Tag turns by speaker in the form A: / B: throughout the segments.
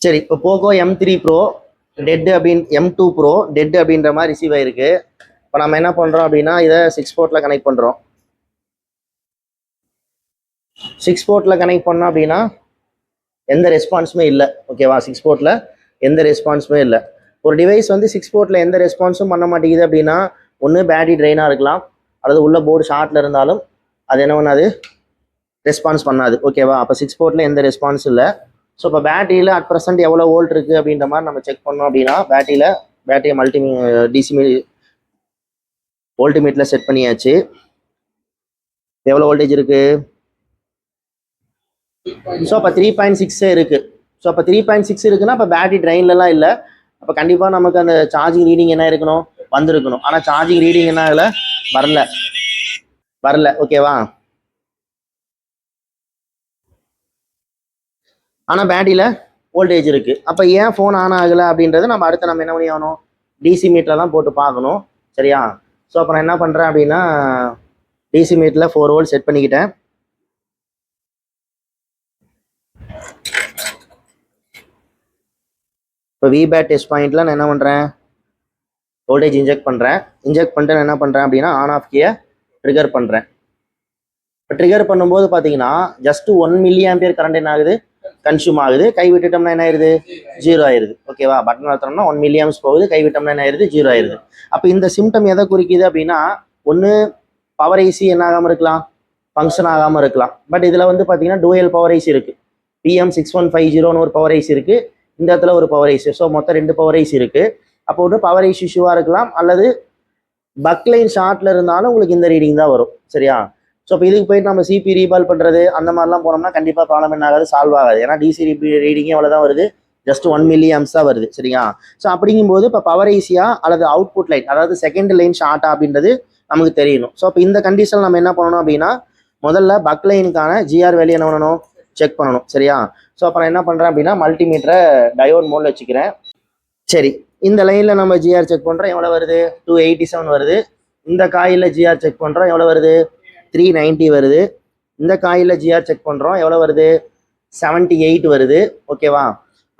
A: சரி, இப்போ போகோ M3 bro dead அப்படின்னு M2 ப்ரோ டெட் அப்படின்ற மாதிரி ரிசீவ் ஆயிருக்கு. இப்போ நம்ம என்ன பண்ணுறோம் அப்படின்னா இதை 6 போர்ட்டில் கனெக்ட் பண்ணுறோம். 6 போர்ட்டில் கனெக்ட் பண்ணோம் அப்படின்னா எந்த ரெஸ்பான்ஸுமே இல்லை. ஓகேவா? 6 போர்ட்டில் எந்த ரெஸ்பான்ஸுமே இல்லை. ஒரு டிவைஸ் வந்து 6 போர்ட்டில் எந்த ரெஸ்பான்ஸும் பண்ண மாட்டேங்குது அப்படின்னா ஒன்று பேட்டரி ட்ரெயினாக இருக்கலாம், அல்லது உள்ள போர்டு ஷார்ட்டில் இருந்தாலும் அது என்ன பண்ணாது, ரெஸ்பான்ஸ் பண்ணாது. ஓகேவா? அப்போ 6 போர்ட்டில் எந்த ரெஸ்பான்ஸ் இல்லை. ஸோ இப்போ பேட்டரியில் அட் ப்ரெசென்ட் எவ்வளோ வோல்ட் இருக்குது அப்படின்ற மாதிரி நம்ம செக் பண்ணோம் அப்படின்னா பேட்டரியை டிசி வோல்ட்மீட்டரில் செட் பண்ணியாச்சு. எவ்வளோ வோல்டேஜ் இருக்குது? ஸோ அப்போ 3.6 இருக்குது. ஸோ அப்போ 3.6 இருக்குன்னா அப்போ பேட்டரி ட்ரெயின்லலாம் இல்லை. அப்போ கண்டிப்பாக நமக்கு அந்த சார்ஜிங் ரீடிங் என்ன இருக்கணும், வந்திருக்கணும். ஆனால் சார்ஜிங் ரீடிங் என்ன ஆகலை, வரல. ஓகேவா? ஆனால் பேட்டரியில் வோல்டேஜ் இருக்குது. அப்போ ஏன் ஃபோன் ஆன் ஆகலை அப்படின்றது நம்ம அடுத்து என்ன பண்ணி ஆகணும், டிசி மீட்டரில் தான் போட்டு பார்க்கணும். சரியா? ஸோ அப்போ நான் என்ன பண்ணுறேன் அப்படின்னா டிசி மீட்டரில் 4 வோல்ட் செட் பண்ணிக்கிட்டேன். இப்போ விபேட் டெஸ்ட் பாயிண்ட்டில் நான் என்ன பண்ணுறேன், வோல்டேஜ் இன்ஜெக்ட் பண்ணிட்டு நான் என்ன பண்ணுறேன் அப்படின்னா ஆன் ஆஃப் கீயை ட்ரிகர் பண்ணுறேன். இப்போ ட்ரிகர் பண்ணும்போது பார்த்தீங்கன்னா ஜஸ்ட் 1 மில்லி ஆம்பியர் கரண்ட் என்ன ஆகுது, கன்சியூம் ஆகுது. கை விட்டுட்டோம்னா என்ன ஆயிருது, 0 ஆயிருது. ஓகேவா? பட்டன் அழுத்தோம்னா 1 மில்லி ஆம்ஸ் போகுது, கை விட்டோம்னா என்ன ஆயிருது, 0 ஆயிருது. அப்போ இந்த சிம்டம் எதை குறிக்குது அப்படின்னா ஒன்று பவர் ஐசி என்ன ஆகாமல் இருக்கலாம், ஃபங்க்ஷன் ஆகாமல் இருக்கலாம். பட் இதில் வந்து பார்த்தீங்கன்னா டூயல் பவர் ஐசி இருக்குது. PM6150 ஒரு பவர் ஐசி இருக்குது, இந்த இடத்துல ஒரு பவர் ஐசி. ஸோ மொத்தம் 2 பவர் ஐசி இருக்குது. அப்போ ஒன்று பவர் ஐசி இஷ்யூவாக இருக்கலாம், அல்லது பக்லைன் ஷார்ட்டில் இருந்தாலும் உங்களுக்கு இந்த ரீடிங் தான் வரும். சரியா? ஸோ இப்போ இதுக்கு போயிட்டு நம்ம சிபி ரீபால் பண்ணுறது அந்த மாதிரிலாம் போனோம்னா கண்டிப்பாக ப்ராப்ளம் என்ன ஆகாது, சால்வ் ஆகாது. ஏன்னா டிசி ரீடிங்கே எவ்வளோ தான் வருது, ஜஸ்ட் 1 மில்லி ஆம்ஸ் தான் வருது. சரியா? ஸோ அப்படிங்கும்போது இப்போ பவர் ஐசியா அல்லது அவுட்புட் லைன், அதாவது செகண்ட் லைன் ஷார்ட்டா அப்படின்றது நமக்கு தெரியணும். ஸோ இப்போ இந்த கண்டிஷன் நம்ம என்ன பண்ணணும் அப்படின்னா முதல்ல பக்லைனுக்கான ஜிஆர் வேல்யூ என்ன பண்ணணும், செக் பண்ணணும். சரியா? ஸோ அப்போ நான் என்ன பண்ணுறேன் அப்படின்னா மல்டிமீட்டரை டயோட் மோடில் வச்சுக்கிறேன். சரி, இந்த லைனில் நம்ம ஜிஆர் செக் பண்ணுறோம், எவ்வளோ வருது, 287 வருது. இந்த காயிலில் ஜிஆர் செக் பண்ணுறோம், எவ்வளோ வருது, 390 வருது. இந்த காயிலில் ஜிஆர் செக் பண்ணுறோம், எவ்வளோ வருது, 78 வருது. ஓகேவா?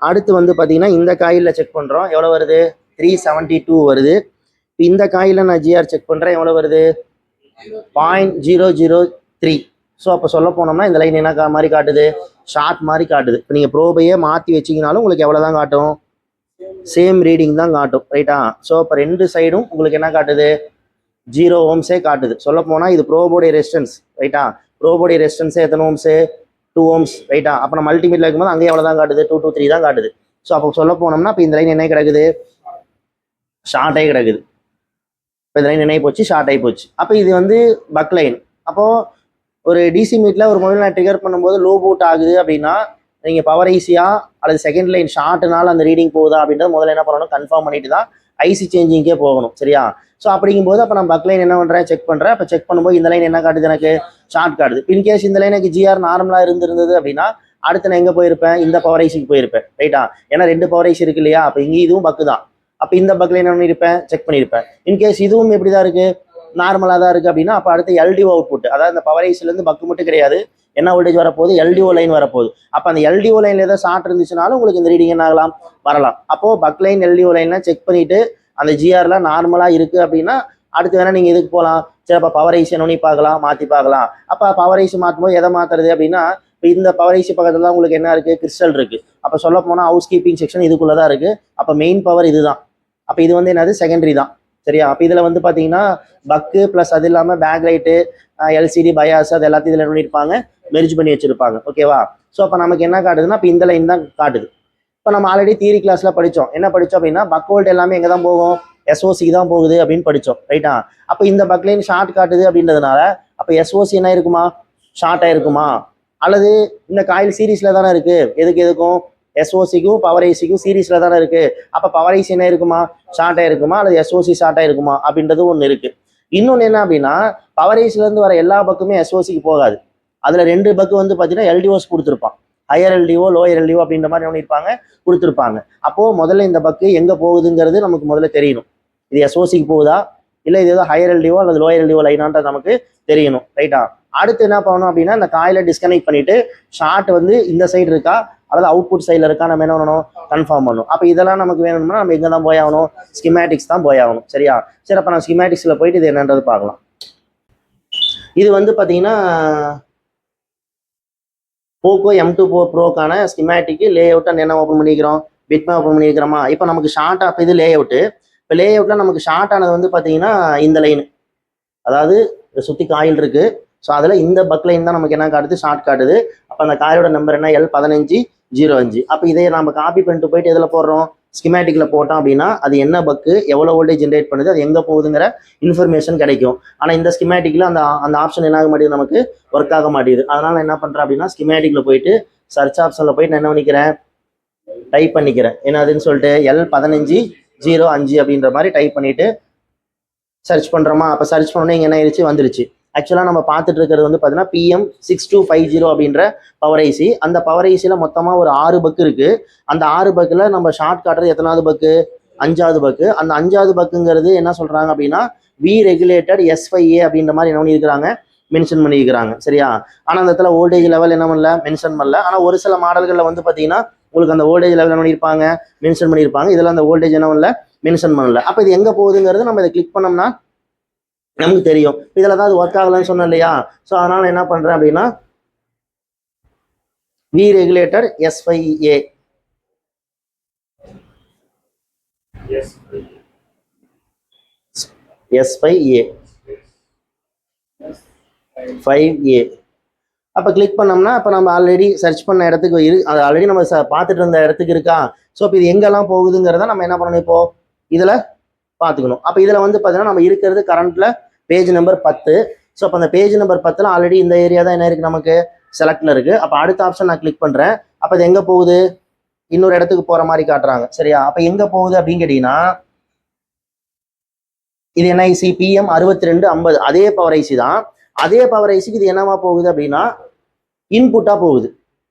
A: அடுத்து வந்து பார்த்தீங்கன்னா இந்த காயிலில் செக் பண்ணுறோம், எவ்வளோ வருது, 372 வருது. இந்த காயிலில் நான் ஜிஆர் செக் பண்ணுறேன், எவ்வளோ வருது, 0.003. ஸோ அப்போ சொல்ல போனோம்னா இந்த லைன் என்ன மாதிரி காட்டுது, ஷார்ட் மாதிரி காட்டுது. இப்போ நீங்கள் ப்ரோபையே மாற்றி வச்சிங்கனாலும் உங்களுக்கு எவ்வளோ தான் காட்டும், சேம் ரீடிங் தான் காட்டும். ரைட்டா? ஸோ இப்போ 2 சைடும் உங்களுக்கு என்ன காட்டுது, 0 ஓம்ஸே காட்டுது. சொல்ல போனால் இது ப்ரோபோடைய ரெசிஸ்டன்ஸ். ரைட்டா? ப்ரோபோடைய ரெசிஸ்டன்ஸே எத்தனை ஓம்ஸு, 2 ஓம்ஸ். ரைட்டா? அப்போ நம்ம மல்டிமீட்டர் இருக்கும்போது அங்கே எவ்வளோ தான் காட்டுது, 223 தான் காட்டுது. ஸோ அப்போ சொல்ல போனோம்னா இப்போ இந்த லைன் என்ன கிடக்குது, ஷார்ட் ஆகி கிடக்குது. இப்போ இந்த லைன் என்ன போச்சு, ஷார்ட் ஆகி போச்சு. அப்போ இது வந்து பக் லைன். அப்போது ஒரு டிசி மீட்டில் ஒரு மொபைல் நான் ட்ரிகர் பண்ணும்போது லோ பூட் ஆகுது அப்படின்னா நீங்கள் பவர் ஐசியா அல்லது செகண்ட் லைன் ஷார்ட்னால அந்த ரீடிங் போகுதா அப்படின்றத முதல்ல என்ன பண்ணணும், கன்ஃபார்ம் பண்ணிட்டு தான் ஐசி சேஞ்சிங்கே போகணும். சரியா? ஸோ அப்படிங்கும்போது அப்போ நான் பக் லைன் என்ன பண்ணுறேன், செக் பண்ணுறேன். அப்போ செக் பண்ணும்போது இந்த லைன் என்ன காட்டுது, எனக்கு ஷார்ட் காட்டுது. இன்கேஸ் இந்த லைனுக்கு ஜிஆர் நார்மலாக இருந்திருந்தது அப்படின்னா அடுத்து நான் எங்கே போயிருப்பேன், இந்த பவர் ஐசிக்கு போயிருப்பேன். ரைட்டா? ஏன்னா 2 பவர் ஐசி இருக்கு இல்லையா? அப்போ இங்கே இதுவும் பக்கு தான். அப்போ இந்த பக் லைன் என்ன பண்ணியிருப்பேன், செக் பண்ணியிருப்பேன். இன்கேஸ் இதுவும் எப்படி தான் இருக்குது, நார்மலாக தான் இருக்குது அப்படின்னா அப்போ அடுத்து எல்டிஓ அவுட்புட், அதாவது அந்த பவர் ஐசிலேருந்து பக்கு மட்டும் கிடையாது, என்ன வோல்டேஜ் வரப்போகுது, எல்டிஓ லைன் வரப்போகுது. அப்போ அந்த எல்டிஓ லைனில் ஏதாவது ஷார்ட் இருந்துச்சுனாலும் உங்களுக்கு இந்த ரீடிங் என்ன ஆகலாம், வரலாம். அப்போது பக் லைன் எல்டிஓ லைன்லாம் செக் பண்ணிவிட்டு அந்த ஜிஆர்லாம் நார்மலாக இருக்குது அப்படின்னா அடுத்து வேணால் நீங்கள் இதுக்கு போகலாம். சரி, அப்போ பவர் ஐசி நோனி பார்க்கலாம், மாற்றி பார்க்கலாம். அப்போ பவர் ஐசி மாற்றும் போது எதை மாற்றுறது அப்படின்னா இப்போ இந்த பவர் ஐசி பக்கத்தில் தான் உங்களுக்கு என்ன இருக்குது, கிறிஸ்டல் இருக்குது. அப்போ சொல்ல போனால் ஹவுஸ் கீப்பிங் செக்ஷன் இதுக்குள்ளே தான் இருக்குது. அப்போ மெயின் பவர் இது தான். அப்போ இது வந்து என்னது, செகண்டரி தான். சரியா? அப்போ இதில் வந்து பார்த்தீங்கன்னா பக்கு ப்ளஸ் அது இல்லாமல் பேக் லைட்டு, எல்சிடி, பயாஸ், அது எல்லாத்தையும் இதில் என்ன பண்ணியிருப்பாங்க, மெர்ஜ் பண்ணி வச்சுருப்பாங்க. ஓகேவா? ஸோ அப்போ நமக்கு என்ன காட்டுதுன்னா இப்போ இந்த லைன் தான் காட்டுது. இப்போ நம்ம ஆல்ரெடி தியரி கிளாஸில் படித்தோம், என்ன படித்தோம் அப்படின்னா பக் வோல்ட் எல்லாமே எங்கே தான் போகும், எஸ்ஓசிக்கு தான் போகுது அப்படின்னு படித்தோம். ரைட்டா? அப்போ இந்த பக் லைன் ஷார்ட் காட்டுது அப்படின்றதுனால அப்போ எஸ்ஓசி என்ன இருக்குமா, ஷார்ட் ஆயிருக்குமா, அல்லது இந்த காயில் சீரீஸில் தானே இருக்குது, எதுக்கும் எஸ்ஓசிக்கும் பவர் ஐசிக்கும் சீரீஸில் தானே இருக்குது. அப்போ பவர் ஐசி என்ன இருக்குமா, ஷார்ட் ஆயிருக்குமா, அல்லது எஸ்ஓசி ஷார்ட் ஆயிருக்குமா அப்படின்றது ஒன்று இருக்குது. இன்னொன்று என்ன அப்படின்னா பவர் ஐசிலேருந்து வர எல்லா பக்குமே எஸ்ஓசிக்கு போகாது. அதில் 2 பக்கு வந்து பார்த்தீங்கன்னா எல்டிஓஸ் கொடுத்துருப்பான், ஹையர் எல்டிஓ, லோயர் எல்டிஓ அப்படின்ற மாதிரி பண்ணியிருப்பாங்க, கொடுத்துருப்பாங்க. அப்போது முதல்ல இந்த பக்கு எங்கே போகுதுங்கிறது நமக்கு முதல்ல தெரியணும். இது எஸ்ஓசிக்கு போகுதா, இல்லை இது ஏதோ ஹையர் எல்டிஓ அல்லது லோயர் எல்டிஓ லைனான்றது நமக்கு தெரியணும். ரைட்டா? அடுத்து என்ன பண்ணணும் அப்படின்னா இந்த காயிலை டிஸ்கனெக்ட் பண்ணிவிட்டு ஷார்ட் வந்து இந்த சைடு இருக்கா அல்லது அவுட்புட் சைடில் இருக்கா நம்ம என்ன பண்ணணும் கன்ஃபார்ம் பண்ணணும். அப்போ இதெல்லாம் நமக்கு வேணும்னா நம்ம எங்கே தான் போய் ஆகணும், ஸ்கிமேட்டிக்ஸ் தான் போய் ஆகணும். சரியா? சரி, அப்போ நான் ஸ்கிமேட்டிக்ஸில் போயிட்டு இது என்னன்றது பார்க்கலாம். இது வந்து பார்த்தீங்கன்னா போக்கோ M2 ப்ரோக்கான ஸ்கிமேட்டிக்கு லே அவுட் என்ன ஓப்பன் பண்ணிக்கிறோம், பிட்மேப் ஓப்பன் பண்ணிக்கிறோமா. இப்போ நமக்கு ஷார்ட் அப்போ இது லே அவுட்டு. இப்போ லே அவுட்டில் நமக்கு ஷார்ட் ஆனது வந்து பார்த்தீங்கன்னா இந்த லைன், அதாவது சுற்றி காயில் இருக்கு. ஸோ அதில் இந்த பக் லைன் தான் நமக்கு என்ன காட்டுது, ஷார்ட் காட்டுது. அப்போ அந்த காயோட நம்பர் என்ன L1505. அப்போ இதை நம்ம காப்பி பண்ணிட்டு போயிட்டு எதில் போடுறோம், ஸ்கிமேட்டிக்கில் போட்டோம் அப்படின்னா அது என்ன பக்கு, எவ்வளோ வோல்டேஜ் ஜென்ரேட் பண்ணுது, அது எங்கே போகுதுங்கிற இன்ஃபர்மேஷன் கிடைக்கும். ஆனால் இந்த ஸ்கிமேட்டிக்கில் அந்த ஆப்ஷன் என்ன ஆக மாட்டேங்குது, நமக்கு ஒர்க் ஆக மாட்டேங்குது. அதனால் என்ன பண்ணுறேன் அப்படின்னா ஸ்கிமேட்டிக்கில் போயிட்டு சர்ச் ஆப்ஷனில் போயிட்டு நான் என்ன பண்ணிக்கிறேன், டைப் பண்ணிக்கிறேன். என்னதுன்னு சொல்லிட்டு L1505 அப்படின்ற மாதிரி டைப் பண்ணிட்டு சர்ச் பண்ணுறோமா. அப்போ சர்ச் பண்ணோன்னே இங்கே என்ன ஆயிடுச்சு, வந்துருச்சு. ஆக்சுவலாக நம்ம பார்த்துட்டு இருக்கிறது வந்து பார்த்தீங்கன்னா PM6250 அப்படின்ற பவர் ஐசி. அந்த பவர் ஐசியில் மொத்தமாக ஒரு 6 பக்கு இருக்குது. அந்த 6 பக்கில் நம்ம ஷார்ட் காட்டுறது எத்தனாவது பக்கு, 5வது பக்கு. அந்த 5வது பக்குங்கிறது என்ன சொல்கிறாங்க அப்படின்னா வி ரெகுலேட்டட் S5A அப்படின்ற மாதிரி என்ன பண்ணியிருக்கிறாங்க, மென்ஷன் பண்ணியிருக்கிறாங்க. சரியா? ஆனால் அந்த இடத்துல வோல்டேஜ் லெவல் என்ன பண்ணல, மென்ஷன் பண்ணல. ஆனால் ஒரு சில மாடல்களில் வந்து பார்த்தீங்கன்னா உங்களுக்கு அந்த வோல்டேஜ் லெவல் என்ன பண்ணியிருப்பாங்க, மென்ஷன் பண்ணியிருப்பாங்க. இதில் அந்த வோல்டேஜ் என்ன பண்ணல, மென்ஷன் பண்ணல. அப்போ இது எங்கே போகுதுங்கிறது நம்ம இதை கிளிக் பண்ணோம்னா நமக்கு தெரியும். இதில் தான் அது ஒர்க் ஆகலன்னு சொன்னோம் இல்லையா. ஸோ அதனால் என்ன பண்ணுறேன் அப்படின்னா we regulator S5A S5A 5A. அப்போ கிளிக் பண்ணோம்னா அப்போ நம்ம ஆல்ரெடி சர்ச் பண்ண இடத்துக்கு அது ஆல்ரெடி நம்ம பார்த்துட்டு இருந்த இடத்துக்கு இருக்கா. ஸோ இப்போ இது எங்கெல்லாம் போகுதுங்கிறத நம்ம என்ன பண்ணணும், இப்போ இதில் பார்த்துக்கணும். அப்போ இதில் வந்து பார்த்தீங்கன்னா நம்ம இருக்கிறது கரண்ட்டில் பேஜ் நம்பர் 10. ஸோ அப்போ அந்த பேஜ் நம்பர் 10ல் ஆல்ரெடி இந்த ஏரியா தான் என்ன இருக்குது, நமக்கு செலக்டில் இருக்குது. அப்போ அடுத்த ஆப்ஷன் நான் கிளிக் பண்ணுறேன். அப்போ இது எங்கே போகுது, இன்னொரு இடத்துக்கு போகிற மாதிரி காட்டுறாங்க. சரியா? அப்போ எங்கே போகுது அப்படின்னு கேட்டிங்கன்னா இது என்ன ஐசி, PM6250. அதே பவர் ஐசி தான். அதே பவர் ஐசிக்கு இது என்னவா போகுது அப்படின்னா இன்புட்டாக போகுது.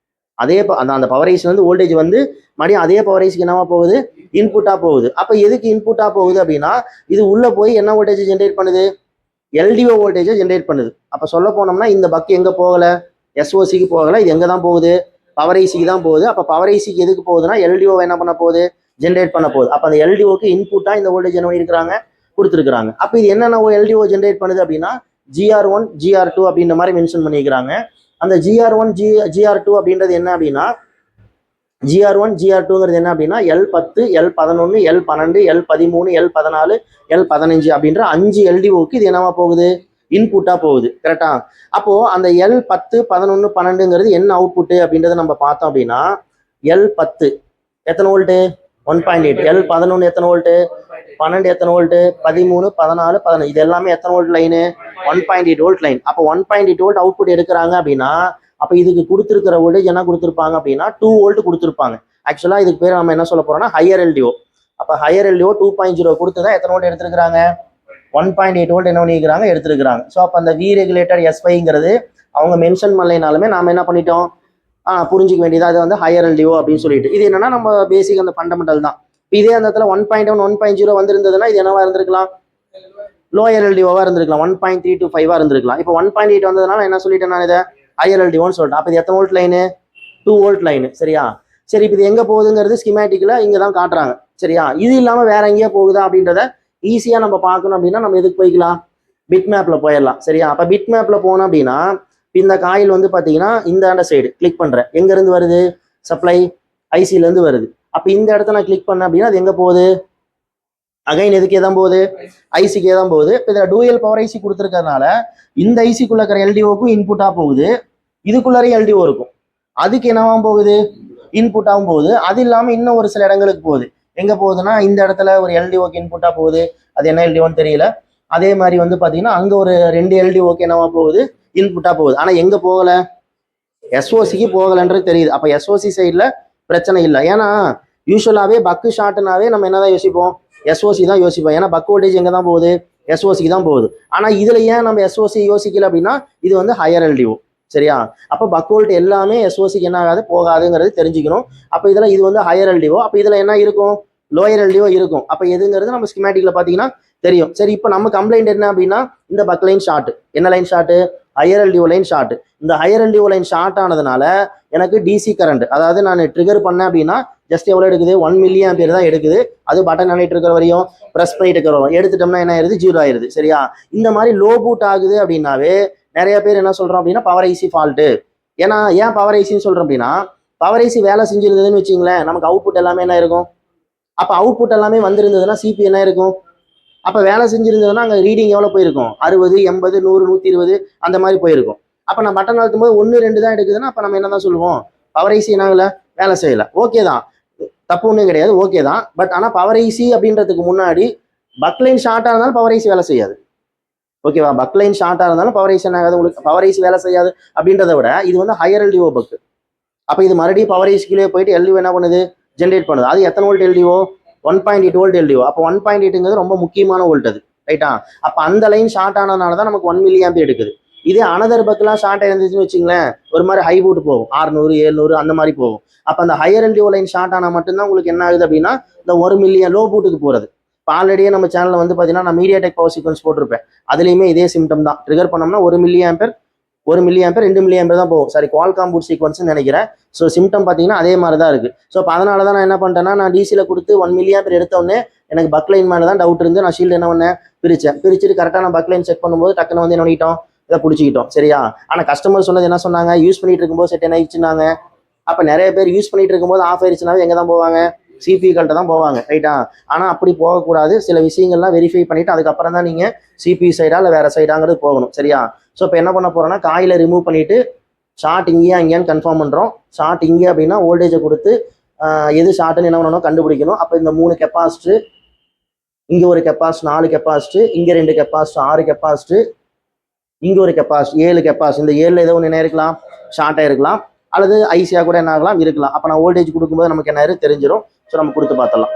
A: அதே அந்த பவர் ஐசி வந்து வோல்டேஜ் வந்து மறுபடியும் அதே பவர் ஐசிக்கு என்னவா போகுது, இன்புட்டாக போகுது. அப்போ எதுக்கு இன்புட்டாக போகுது அப்படின்னா இது உள்ளே போய் என்ன வோல்டேஜ் ஜென்ரேட் பண்ணுது, LDO வோல்டேஜை ஜென்ரேட் பண்ணுது. அப்போ சொல்ல போனோம்னா இந்த பக்கு எங்கே போகலை, SOCக்கு போகலை. இது எங்கே தான் போகுது, பவர் ஐசிக்கு தான் போகுது. அப்போ பவர் ஐசிக்கு எதுக்கு போகுதுன்னா LDO என்ன பண்ண போகுது, ஜென்ரேட் பண்ண போகுது. அப்போ அந்த LDOக்கு இன்புட்டாக இந்த வோல்டேஜ் என்ன பண்ணியிருக்கிறாங்க, கொடுத்துருக்காங்க. அப்போ இது என்னென்ன LDO ஜென்ரேட் பண்ணுது அப்படின்னா GR1 GR2 அப்படின்ற மாதிரி மென்ஷன் பண்ணியிருக்கிறாங்க. அந்த GR1 GR2 அப்படின்றது என்ன அப்படின்னா GR1 GR2ங்கிறது என்ன அப்படின்னா L10 L11 L12 L13 L14 L15 அப்படின்ற 5 LDOக்கு இது என்னவா போகுது, இன்புட்டா போகுது. கரெக்டா? அப்போ அந்த L10 11 12ங்கிறது என்ன அவுட்புட்டு அப்படின்றத நம்ம பார்த்தோம் அப்படின்னா L10 எத்தனை வோல்ட்டு, 1.8. L11 எத்தனை வோல்ட்டு, 12 எத்தனை வோல்ட்டு, 13 14 15. இது எல்லாமே எத்தனை வோல்ட் லைனு, 1.8 வோல்ட் லைன். அப்போ 1.8 வோல்ட் அவுட்புட் எடுக்கிறாங்க அப்படின்னா அப்போ இதுக்கு கொடுத்துருக்கிற வோல்டேஜ் என்ன கொடுத்துருப்பாங்க அப்படின்னா 2 வோல்ட் கொடுத்துருப்பாங்க. ஆக்சுவலாக இதுக்கு பேர் நம்ம என்ன சொல்ல போறோம்னா ஹையர் LDO. அப்போ ஹையர் LDO 2.0 கொடுத்து தான் எத்தனை வோல்ட் எடுத்துருக்காங்க, 1.8 வோல்ட் என்ன பண்ணிக்கிறாங்க, எடுத்துருக்காங்க. ஸோ அப்போ அந்த வி ரெகுலேட்டர் S5ங்கிறது அவங்க மென்ஷன் பண்ணலைனாலுமே நாம என்ன பண்ணிட்டோம், புரிஞ்சிக்க வேண்டியது அது வந்து ஹையர் LDO அப்படின்னு சொல்லிட்டு. இது என்னன்னா நம்ம பேசிக் அந்த ஃபண்டமெண்டல் தான். இதே அந்த இடத்துல 1.1 1.0 வந்திருந்ததுன்னா இது என்னவா இருந்திருக்கலாம், லோயர் LDOவா இருந்திருக்கலாம், 1.325 இருந்திருக்கலாம். இப்போ 1.8 வந்ததுனால என்ன சொல்லிட்டேன் நான், இதை ஹையர் LDOன்னு சொல்லிட்டேன். அப்போ இது எத்தனை வோல்ட் லைனு, 2 வோல்ட் லைனு. சரியா? சரி, இப்போ இது எங்கே போகுதுங்கிறது ஸ்கிமேட்டிக்கில் இங்கே தான் காட்டுறாங்க. சரியா? இது இல்லாமல் வேற எங்கேயோ போகுதா அப்படின்றத ஈஸியாக நம்ம பார்க்கணும் அப்படின்னா நம்ம எதுக்கு போய்க்கலாம், பிட் மேப்பில் போயிடலாம். சரியா? அப்போ பிட் மேப்பில் போனோம் அப்படின்னா இந்த காயில் வந்து பார்த்தீங்கன்னா இந்த சைடு கிளிக் பண்ணுறேன். எங்கேருந்து வருது, சப்ளை ஐசிலேருந்து வருது. அப்போ இந்த இடத்த நான் கிளிக் பண்ணேன் அப்படின்னா அது எங்கே போகுது, அகைன் எதுக்கே தான் போகுது, ஐசிக்கே தான் போகுது. இப்போ இதில் டூயல் பவர் ஐசி கொடுத்துருக்கறதுனால இந்த ஐசிக்குள்ள இருக்கிற LDOக்கும் இன்புட்டாக போகுது, இதுக்குள்ளே LDO இருக்கும், அதுக்கு என்னவாகவும் போகுது, இன்புட்டாகவும் போகுது. அது இல்லாமல் இன்னும் ஒரு சில இடங்களுக்கு போகுது. எங்கே போகுதுன்னா இந்த இடத்துல ஒரு LDOக்கு இன்புட்டாக போகுது, அது என்ன LDOன்னு தெரியல. அதே மாதிரி வந்து பார்த்தீங்கன்னா அங்கே ஒரு 2 LDOக்கு என்னவா போகுது, இன்புட்டாக போகுது. ஆனால் எங்கே போகலை, SOCக்கு போகலைன்றது தெரியுது. அப்போ SOC சைடில் பிரச்சனை இல்லை. ஏன்னா யூஸ்வலாகவே பக்கு ஷார்ட்னாவே நம்ம என்ன தான் யோசிப்போம், SOC தான் யோசிப்போம். ஏன்னா பக் வோல்டேஜ் எங்கே தான் போகுது, SOCக்கு தான் போகுது. ஆனால் இதில் ஏன் நம்ம SOC யோசிக்கல அப்படின்னா இது வந்து ஹையர் LDO. சரியா? அப்போ பக் வோல்ட் எல்லாமே SOCக்கு என்ன ஆகாது, போகாதுங்கிறது தெரிஞ்சுக்கணும். அப்போ இதில் இது வந்து ஹையர் LDO. அப்போ இதில் என்ன இருக்கும், லோயர் எல்டிஓ இருக்கும். அப்போ எதுங்கிறது நம்ம ஸ்கிமேட்டிக்ல பார்த்தீங்கன்னா தெரியும். சரி, இப்போ நம்ம கம்ப்ளைண்ட் என்ன அப்படின்னா இந்த பக் லைன் ஷார்ட், என்ன line short, higher LDO line short. இந்த ஹையர் எல்டிஓ லைன் ஷார்ட் ஆனதுனால எனக்கு டிசி கரண்ட், அதாவது நான் ட்ரிகர் பண்ணேன் அப்படின்னா ஜஸ்ட் எவ்வளோ எடுக்குது, 1 மில்லி ஆம்பியர் தான் எடுக்குது. அது பட்டன் பண்ணிட்டு இருக்கிற வரையும், ப்ரெஸ் பண்ணிட்டு இருக்கிற வரையும் எடுத்துட்டோம்னா என்ன ஆயிருது, 0 ஆயிருது. சரியா? இந்த மாதிரி லோ பூட் ஆகுது அப்படின்னாவே நிறைய பேர் என்ன சொல்றோம் அப்படின்னா பவர் ஐசி ஃபால்ட்டு. ஏன்னா ஏன் பவர் ஐசின்னு சொல்றோம் அப்படின்னா, பவர் ஐசி வேலை செஞ்சிருந்ததுன்னு வச்சுங்களேன், நமக்கு அவுட்புட் எல்லாமே என்ன இருக்கும், அப்போ அவுட்புட் எல்லாமே வந்திருந்ததுன்னா சிபி என்ன இருக்கும், அப்போ வேலை செஞ்சிருந்ததுன்னா அங்கே ரீடிங் எவ்வளோ போயிருக்கும், 60, 80, 100, 120 அந்த மாதிரி போயிருக்கும். அப்போ நான் பட்டன் அழுத்தும் போது 1, 2 தான் எடுக்குதுன்னா அப்போ நம்ம என்ன தான் சொல்லுவோம், பவர் ஐசி என்னாகல, வேலை செய்யலை. ஓகே தான், தப்பு ஒன்றும் கிடையாது, ஓகே தான். பட் ஆனால் பவர் ஐசி அப்படின்றதுக்கு முன்னாடி பக்லைன் ஷார்ட்டாக இருந்தாலும் பவர் ஐசி வேலை செய்யாது. ஓகேவா? பக்லைன் ஷார்ட்டாக இருந்தாலும் பவர் ஐசி என்ன ஆகாது, உங்களுக்கு பவர் ஐசி வேலை செய்யாது. அப்படின்றத விட இது வந்து ஹையர் எல்டிஓ பக். அப்போ இது மறுபடியும் பவர் ஐசிக்குள்ளே போயிட்டு எல்டிஓ என்ன பண்ணுது, ஜென்ரேட் பண்ணுது. அது எத்தனை வோல்ட் எல்டிஓ, 1.8 வோல்ட் எல்டிஓ. அப்போ 1.8ங்கிறது ரொம்ப முக்கியமான வோல்ட் அது, ரைட்டா? அப்போ அந்த லைன் ஷார்ட் ஆனதுனால தான் நமக்கு 1 மில்லி ஆம்பியர் எடுக்குது. இதே அனதர் பக்கெலாம் ஷார்ட் ஆயிருந்துச்சுன்னு வச்சுங்களேன், ஒரு மாதிரி ஹை பூட் போகும், 600, 700 அந்த மாதிரி போகும். அப்போ அந்த ஹையர் எல்டிஓ லைன் ஷார்ட் ஆனால் மட்டும்தான் உங்களுக்கு என்ன ஆகுது அப்படின்னா இந்த 1 மில்லியன் லோ பூட்டுக்கு போகிறது. இப்போ ஆல்ரெடியே நம்ம சேனலில் வந்து பார்த்தீங்கன்னா நான் மீடியாடெக் பவர் சீக்வன்ஸ் போட்டிருப்பேன். அதுலேயுமே இதே சிம்டம் தான். ட்ரிகர் பண்ணோம்னா 1 மில்லி ஆம்பியர், 2 மில்லி ஆம்பியர் தான் போகும். சாரி, குவால்காம் பூட் சீக்வன்ஸ்னு நினைக்கிறேன். ஸோ சிம்டம் பார்த்தீங்கன்னா அதே மாதிரி தான் இருக்குது. ஸோ இப்போ அதனால தான் நான் என்ன பண்ணிட்டேன்னா, நான் டிசியில் கொடுத்து 1 மில்லி ஆம்பியர் எடுத்தோடனே எனக்கு பக்லைன் மேலே தான் டவுட் இருந்து நான் ஷீல்டு என்ன பண்ணேன், பிரிச்சுட்டு கரெக்டாக நான் பக்லைன் செக் பண்ணும்போது டக்குன்னு வந்து என்ன பண்ணிட்டோம், இதை பிடிச்சிக்கிட்டோம். சரியா? ஆனால் கஸ்டமர் சொன்னது என்ன சொன்னாங்க, யூஸ் பண்ணிட்டு இருக்கும்போது செட் என்ன ஆயிடுச்சுன்னாங்க. அப்போ நிறைய பேர் யூஸ் பண்ணிட்டு இருக்கும்போது ஆஃப் ஆயிடுச்சுனாவே எங்கே தான் போவாங்க, சிபிகள்கிட்ட தான் போவாங்க, ரைட்டா? ஆனால் அப்படி போகக்கூடாது. சில விஷயங்கள்லாம் வெரிஃபை பண்ணிவிட்டு அதுக்கப்புறம் தான் நீங்கள் சிபி சைடா இல்லை வேறு சைடாங்கிறது போகணும். சரியா? ஸோ இப்போ என்ன பண்ண போகிறோன்னா, காயில ரிமூவ் பண்ணிவிட்டு ஷார்ட் இங்கேயா இங்கேயான்னு கன்ஃபார்ம் பண்ணுறோம். ஷார்ட் இங்கே அப்படின்னா வோல்டேஜை கொடுத்து எது ஷார்ட்டுன்னு என்ன பண்ணணும், கண்டுபிடிக்கணும். அப்போ இந்த 3 கெப்பாசிட்டு, இங்கே ஒரு கெப்பாசிட்டி 4 கெப்பாசிட்டு, இங்கே 2 கெப்பாசிட்டி 6 கெப்பாசிட்டு, இங்கே ஒரு கெப்பாசிட்டி 7 கெப்பாசிட்டி. இந்த 7ல் ஏதோ ஒன்று என்ன இருக்கலாம், ஷார்ட்டாக இருக்கலாம், அல்லது ஐசியாக கூட என்ன ஆகலாம், இருக்கலாம். அப்போ நான் வோல்டேஜ் கொடுக்கும்போது நமக்கு என்ன தெரிஞ்சிடும். ஸோ நம்ம கொடுத்து பார்த்தலாம்.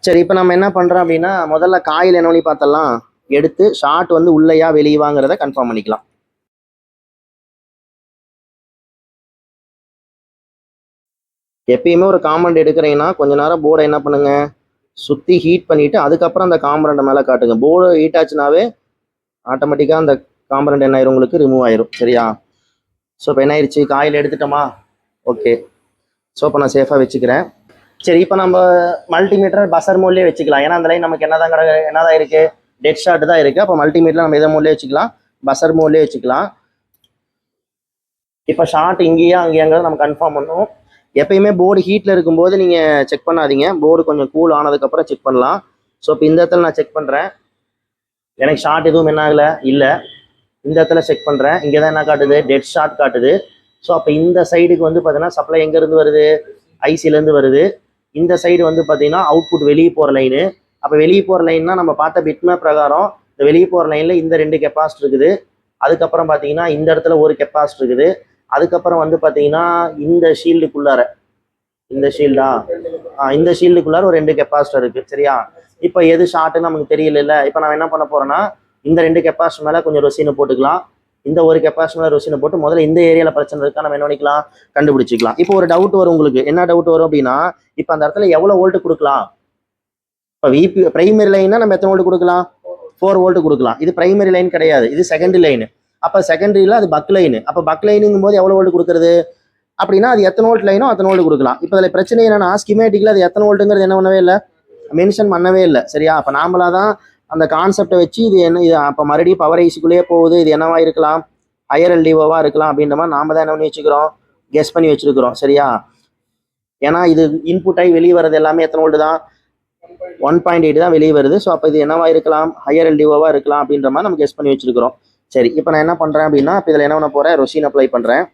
A: சரி, இப்போ நம்ம என்ன பண்ணுறோம் அப்படின்னா, முதல்ல காயில் என்ன பண்ணி பார்த்தலாம், எடுத்து ஷார்ட் வந்து உள்ளேயா வெளியவாங்கிறத கன்ஃபார்ம் பண்ணிக்கலாம். எப்பயுமே ஒரு காம்பவுண்ட் எடுக்கிறீங்கன்னா கொஞ்ச நேரம் போர்டை என்ன பண்ணுங்க, சுற்றி ஹீட் பண்ணிவிட்டு அதுக்கப்புறம் அந்த காம்பவுண்டை மேலே காட்டுங்க. போர்டு ஹீட் ஆச்சுனாவே ஆட்டோமேட்டிக்காக அந்த காம்பவுண்ட் என்ன ஆயிரும், உங்களுக்கு ரிமூவ் ஆயிரும். சரியா? ஸோ இப்போ என்ன ஆயிடுச்சு, காயில் எடுத்துட்டோமா? ஓகே. ஸோ இப்போ நான் சேஃபாக வச்சுக்கிறேன். சரி, இப்போ நம்ம மல்டிமீட்டர் பசர் மோட்லேயே வச்சுக்கலாம். ஏன்னா அந்த லைன் நமக்கு என்னதான் இருக்குது, டெட் ஷார்ட் தான் இருக்குது. அப்போ மல்டிமீட்டர் நம்ம எதை மோட்லேயே வச்சுக்கலாம், பசர் மோட்லேயே வச்சுக்கலாம். இப்போ ஷார்ட் இங்கேயா அங்கேயாங்கிறத நம்ம கன்ஃபார்ம் பண்ணுவோம். எப்பயுமே போர்டு ஹீட்டில் இருக்கும்போது நீங்கள் செக் பண்ணாதீங்க, போர்டு கொஞ்சம் கூல் ஆனதுக்கப்புறம் செக் பண்ணலாம். ஸோ இப்போ இந்த இடத்துல நான் செக் பண்ணுறேன், எனக்கு ஷார்ட் எதுவும் என்ன ஆகலை, இல்லை. இந்த இடத்துல செக் பண்ணுறேன், இங்கே தான் என்ன காட்டுது, டெட் ஷார்ட் காட்டுது. ஸோ அப்போ இந்த சைடுக்கு வந்து பார்த்தீங்கன்னா சப்ளை எங்கேருந்து வருது, ஐசிலேருந்து வருது. இந்த சைடு வந்து பார்த்தீங்கன்னா அவுட்புட் வெளியே போகிற லைனு. அப்போ வெளியே போகிற லைன்னா நம்ம பார்த்த பிட்மேப் பிரகாரம் இந்த வெளியே போகிற லைனில் இந்த 2 கெப்பாசிட்டி இருக்குது. அதுக்கப்புறம் பார்த்தீங்கன்னா இந்த இடத்துல ஒரு கெப்பாசிட்டி இருக்குது. அதுக்கப்புறம் வந்து பார்த்தீங்கன்னா இந்த ஷீல்டுக்குள்ளார, இந்த ஷீல்டா, இந்த ஷீல்டுக்குள்ளார ஒரு 2 கெப்பாசிட்டர் இருக்குது. சரியா? இப்போ எது ஷார்ட்டுன்னு நமக்கு தெரியல. இப்போ நான் என்ன பண்ண போகிறேன்னா, இந்த 2 கெப்பாசிட்டர் மேலே கொஞ்சம் ரொசினை போட்டுக்கலாம். இந்த ஒரு கெப்பாசிட்டி மேலே ரொசினை போட்டு முதல்ல இந்த ஏரியாவில் பிரச்சனை இருக்கா நம்ம என்ன பண்ணிக்கலாம், கண்டுபிடிச்சிக்கலாம். இப்போ ஒரு டவுட் வரும் உங்களுக்கு, என்ன டவுட் வரும் அப்படின்னா, இப்போ அந்த இடத்துல எவ்வளோ வோல்ட் கொடுக்கலாம். இப்போ விபி பிரைமரி லைன்னா நம்ம எத்தனை வோல்ட் கொடுக்கலாம், 4 வோல்ட் கொடுக்கலாம். இது பிரைமரி லைன் கிடையாது, இது செகண்டரி லைனு. அப்போ செகண்டரியில் அது பக் லைனு. அப்போ பக் லைனுங்கும் போது எவ்வளோ வோல்ட் கொடுக்குறது அப்படின்னா, அது எத்தனை வோல்ட் லைனோ அத்தனை வோல்ட் கொடுக்கலாம். இப்போ அதில் பிரச்சனை என்னன்னா, ஸ்கிமேட்டிக்கில் அது எத்தனை வோல்ட்டுங்கிறது என்ன பண்ணவே இல்லை, மென்ஷன் பண்ணவே இல்லை. சரியா? அப்போ நாமளாக தான் அந்த கான்செப்டை வச்சு இது என்ன, இது அப்போ மறுபடியும் பவர் ஐசிக்குள்ளேயே போகுது, இது என்னவா இருக்கலாம், ஹையர் எல்டிஓவா இருக்கலாம் அப்படின்ற மாதிரி நாம தான் என்ன பண்ணி வச்சுக்கிறோம், கெஸ் பண்ணி வச்சிருக்கிறோம். சரியா? ஏன்னா இது இன்புட் ஆகி வெளியே வர்றது எல்லாமே எத்தனை வோல்ட் தான், 1.8 தான் வெளியே வருது. ஸோ அப்போ இது என்னவா இருக்கலாம், ஹையர் எல்டிஓவா இருக்கலாம் அப்படின்ற மாதிரி நம்ம கெஸ் பண்ணி வச்சிருக்கிறோம். சரி, இப்போ நான் என்ன பண்ணுறேன் அப்படின்னா, இப்போ இதில் என்ன பண்ண போகிறேன், ரொசின் அப்ளை பண்ணுறேன்.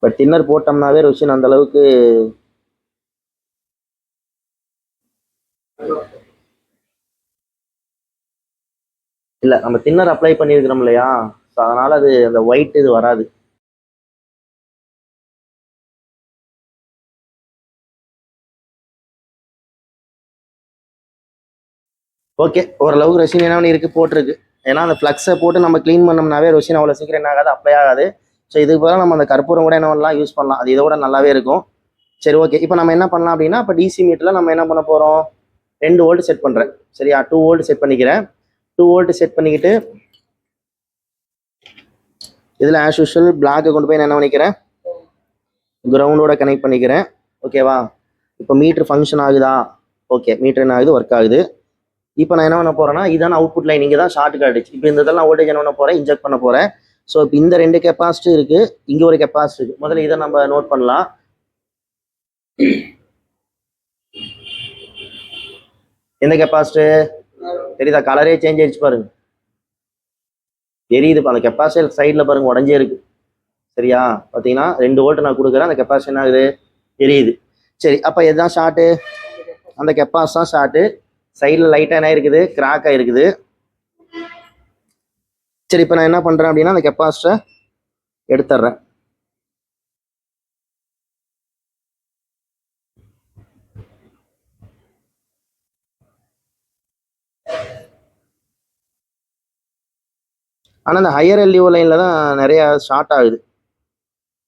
A: பட் தின்னர் போட்டோம்னாவே ரொசின் அந்த அளவுக்கு இல்லை, நம்ம தின்னர் அப்ளை பண்ணியிருக்கிறோம் இல்லையா, ஸோ அதனால் அது அந்த ஒயிட் இது வராது. ஓகே, ஓரளவுக்கு ரொசின் என்ன இருக்குது போட்டிருக்கு. ஏன்னா அந்த ஃப்ளக்ஸை போட்டு நம்ம க்ளீன் பண்ணோம்னாவே ரொசின் அவ்வளோ சீக்கிரம் என்ன ஆகாது, அப்ளை ஆகாது. ஸோ இதுக்கு பதிலாக நம்ம அந்த கற்பூரம் கூட என்ன பண்ணலாம், யூஸ் பண்ணலாம். அது இதோட நல்லாவே இருக்கும். சரி, ஓகே. இப்போ நம்ம என்ன பண்ணலாம் அப்படின்னா, இப்போ டிசி மீட்டரில் நம்ம என்ன பண்ண போகிறோம், 2 வோல்ட் செட் பண்ணுறேன். சரியா, 2 வோல்ட் செட் பண்ணிக்கிறேன். 2 வோல்ட் செட் பண்ணிக்கிட்டு இதில் ஆஸ் யூஷுவல் பிளாக்கை கொண்டு போய் நான் என்ன பண்ணிக்கிறேன், கிரவுண்டோட கனெக்ட் பண்ணிக்கிறேன். ஓகேவா, இப்போ மீட்ரு ஃபங்க்ஷன் ஆகுதா? ஓகே, மீட்ரு என்ன ஆகுது, ஒர்க் ஆகுது. இப்போ நான் என்ன பண்ண போகிறேன்னா, இதான அவுட்புட் லைன், இங்கே தான் ஷார்ட் காட்டுச்சு. இப்போ இந்த இதெல்லாம் வோல்டேஜ் என்ன பண்ண போகிறேன், இன்ஜெக்ட் பண்ண போகிறேன். ஸோ இப்போ இந்த 2 கெப்பாசிட்டி இருக்குது, இங்கே ஒரு கெப்பாசிட்டி இருக்குது. முதல்ல இதை நம்ம நோட் பண்ணலாம். எந்த கெப்பாசிட்டி தெரியுதா, கலரே சேஞ்ச் ஆயிடுச்சு பாருங்க, தெரியுது. அந்த கெப்பாசிட்டி சைடில் பாருங்க உடஞ்சே இருக்கு. சரியா, பார்த்தீங்கன்னா 2 வோல்ட் நான் கொடுக்குறேன், அந்த கெப்பாசிட்டி என்ன ஆகுது, தெரியுது. சரி, அப்போ எதுதான் ஷார்ட்டு, அந்த கெப்பாசிட்டி தான் ஷார்ட்டு. சைடில் லைட்டாக என்ன இருக்குது, கிராக் ஆகிருக்குது. சரி, இப்போ நான் என்ன பண்ணுறேன் அப்படின்னா, அந்த கெப்பாசிட்டரை எடுத்துட்றேன். ஆனால் இந்த ஹையர் எல்டிஓ லைனில் தான் நிறையா ஷார்ட் ஆகுது.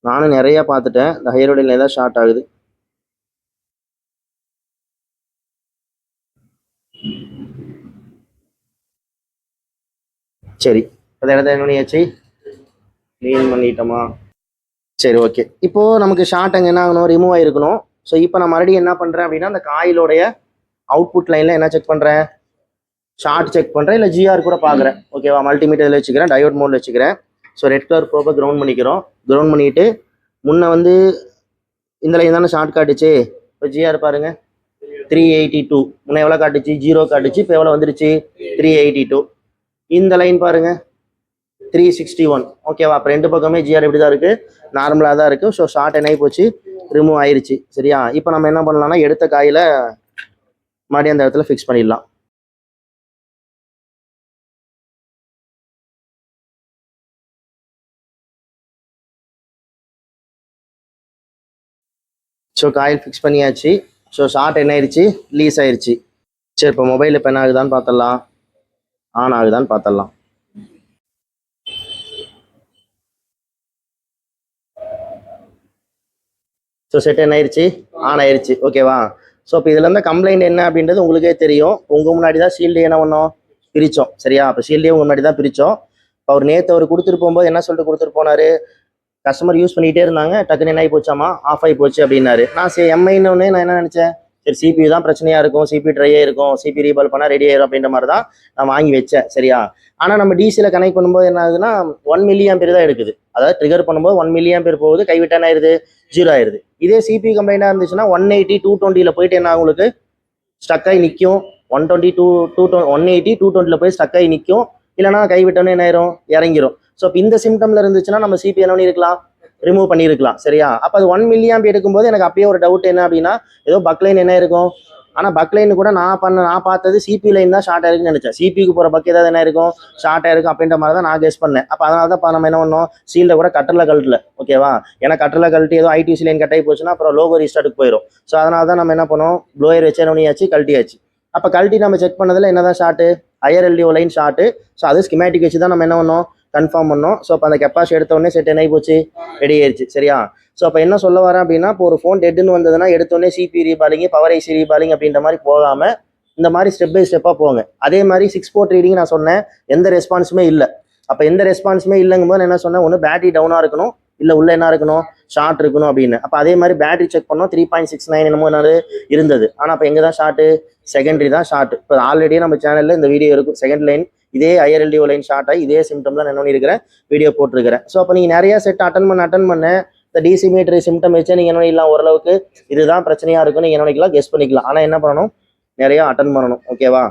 A: நானும் நிறையா பார்த்துட்டேன், இந்த ஹையர் எல்டிஓ லைனில் தான் ஷார்ட் ஆகுது. சரி, அதை இடத்த என்ன பண்ணியாச்சு, க்ளீன் பண்ணிட்டோமா? சரி, ஓகே. இப்போது நமக்கு ஷார்ட் அங்கே என்ன ஆகணும், ரிமூவ் ஆகிருக்கணும். ஸோ இப்போ நான் மறுபடியும் என்ன பண்ணுறேன் அப்படின்னா, அந்த காயிலோடைய அவுட்புட் லைனில் என்ன செக் பண்ணுறேன், ஷார்ட் செக் பண்ணுறேன், இல்லை ஜிஆர் கூட பார்க்குறேன். ஓகேவா, மல்டிமீட்டரில் வச்சுக்கிறேன், டயோட் மோடில் வச்சுக்கிறேன். ஸோ ரெட் கலர் ப்ரோப்பை கிரவுண்ட் பண்ணிக்கிறோம். கிரவுண்ட் பண்ணிவிட்டு முன்ன வந்து இந்த லைன் தானே ஷார்ட் காட்டுச்சு. இப்போ ஜிஆர் பாருங்கள், 382. முன்ன எவ்வளோ காட்டுச்சு, 0 காட்டுச்சு. இப்போ எவ்வளோ வந்துருச்சு, 382. இந்த லைன் பாருங்கள், 361. ஓகேவா, அப்போ 2 பக்கமே ஜிஆர் எப்படி தான் இருக்குது, நார்மலாக தான் இருக்குது. ஸோ ஷார்ட் என்ன போச்சு, ரிமூவ் ஆயிடுச்சு. சரியா, இப்போ நம்ம என்ன பண்ணலாம்னா, எடுத்த காயில் மறுபடியும் அந்த இடத்துல ஃபிக்ஸ் பண்ணிடலாம். ஸோ காயில் ஃபிக்ஸ் பண்ணியாச்சு. ஸோ ஷார்ட் என்ன ஆயிடுச்சு, ரிலீஸ் ஆயிடுச்சு. சரி, இப்போ மொபைல் இப்போ என்ன ஆகுதான்னு பார்த்துடலாம், ஆன் ஆகுதான்னு பார்த்துடலாம். ஸோ செட் என்ன ஆயிடுச்சு, ஆன் ஆயிடுச்சு. ஓகேவா, ஸோ இப்போ இதில் இருந்த கம்ப்ளைண்ட் என்ன அப்படின்றது உங்களுக்கே தெரியும். உங்கள் முன்னாடி தான் ஷீல்டு என்ன பண்ணோம், பிரித்தோம். சரியா, அப்போ ஷீல்டே உங்கள் முன்னாடி தான் பிரித்தோம். இப்போ அவர் நேற்று அவர் கொடுத்துட்டு போகும்போது என்ன சொல்லிட்டு கொடுத்துட்டு போனார், கஸ்டமர் யூஸ் பண்ணிகிட்டே இருந்தாங்க, டக்குன்னு என்ன ஆகி போச்சாமா, ஆஃப் ஆகி போச்சு அப்படின்னாரு. நான் சரி எம்ஐன்னு நான் என்ன நினச்சேன், சரி சிபியூ தான் பிரச்சனையாக இருக்கும், சிபி ட்ரையே இருக்கும், சிபி ரீபால் பண்ணால் ரெடி ஆயிரும் அப்படின்ற மாதிரி தான் நான் வாங்கி வச்சேன். சரியா, ஆனால் நம்ம டிசியில் கனெக்ட் பண்ணும்போது என்ன ஆகுதுன்னா 1 மில்லியாம்பியர் தான் எடுக்குது. அதாவது ட்ரிகர் பண்ணும்போது 1 மில்லியாம்பியர் போகுது, கைவிட்டா என்ன ஆயிடுது, 0 ஆயிடுது. இதே சிபி கம்ப்ளைண்டாக இருந்துச்சுன்னா 180 220 போயிட்டு என்ன உங்களுக்கு ஸ்டக் ஆகி நிற்கும். 120 180 220 போய் ஸ்டக் ஆகி நிற்கும். இல்லைனா கைவிட்டோன்னு என்ன ஆயிரும், இறங்கிரும். ஸோ இப்போ இந்த சிம்டமில் இருந்துச்சுன்னா நம்ம சிபி என்ன பண்ணியிருக்கலாம், ரிமூவ் பண்ணியிருக்கலாம். சரியா, அப்போ அது 1 மில்லியாம்பி எடுக்கும்போது எனக்கு அப்பயே ஒரு டவுட் என்ன அப்படின்னா, ஏதோ பக்லைன் என்ன இருக்கும். ஆனால் பக்லைன் கூட நான் பார்த்தது சிபி லைன் தான் ஷார்ட் ஆயிருக்குன்னு நினச்சேன். சிபிக்கு போகிற பக் ஏதாவது என்ன இருக்கும், ஷார்ட் ஆயிருக்கும் அப்படின்ற மாதிரி தான் நான் கெஸ் பண்ணேன். அப்போ அதனால தான் இப்போ நம்ம என்ன பண்ணோம், சீல்டை கூட கட்டரில் கழட்டல. ஓகேவா, ஏன்னா கட்டரில் கழட்டி ஏதோ ஐடிசி லைன் கட்டாகி போச்சுன்னா அப்புறம் லோகோ ரீஸ்டார்ட்டுக்கு போயிடும். ஸோ அதனால தான் நம்ம என்ன பண்ணோம், ப்ளோயர் வச்சு என்ன பண்ணியாச்சு, கழட்டியாச்சு. அப்போ கழட்டி நம்ம செக் பண்ணதில் என்ன தான் short, higher LDO line short. So அது ஸ்கிமேட்டிக் வச்சு தான் நம்ம என்ன பண்ணோம், கன்ஃபார்ம் பண்ணோம். ஸோ அப்போ அந்த கெப்பாசிட்டி எடுத்தோடனே செட் என்ன போச்சு, ரெடி ஆயிடுச்சு. சரியா, ஸோ அப்போ என்ன சொல்ல வரேன் அப்படின்னா, இப்போ ஒரு ஃபோன் டெட்டுன்னு வந்ததுன்னா எடுத்தோடனே CP reballing, power IC reballing அப்படின்ற மாதிரி போகாமல் இந்த மாதிரி ஸ்டெப் பை ஸ்டெப்பாக போங்க. அதே மாதிரி 6 போர்ட் ரீடிங் நான் சொன்னேன், எந்த ரெஸ்பான்ஸுமே இல்லை. அப்போ எந்த ரெஸ்பான்ஸுமே இல்லைங்கும்போது என்ன சொன்னேன், ஒன்று பேட்டரி டவுனாக இருக்கணும், இல்லை உள்ள என்ன இருக்கணும், ஷார்ட் இருக்கணும் அப்படின்னு. அப்போ அதே மாதிரி பேட்டரி செக் பண்ணோம், 3.69 என்னமோ என்னது இருந்தது. ஆனால் அப்போ எங்கே தான் ஷார்ட்டு, செகண்டரி தான் ஷார்ட். இப்போ ஆல்ரெடியே நம்ம சேனலில் இந்த வீடியோ இருக்கும், செகண்ட் லைன் இதே ஹையர் எல்டிஓ லைன் ஷார்ட் ஆகி இதே சிம்டம்லாம் நான் என்ன பண்ணியிருக்கிறேன், வீடியோ போட்டிருக்கிறேன். ஸோ அப்போ நீங்கள் நிறையா செட் அட்டன் பண்ண இந்த டிசி மீட்டர் சிம்டம் வச்சு நீங்கள் என்ன பண்ணிடலாம், ஓரளவுக்கு இதுதான் பிரச்சனையாக இருக்கும் நீங்கள் என்ன பண்ணிக்கலாம், கெஸ் பண்ணிக்கலாம். ஆனால் என்ன பண்ணணும், நிறையா அட்டன் பண்ணணும். ஓகேவா.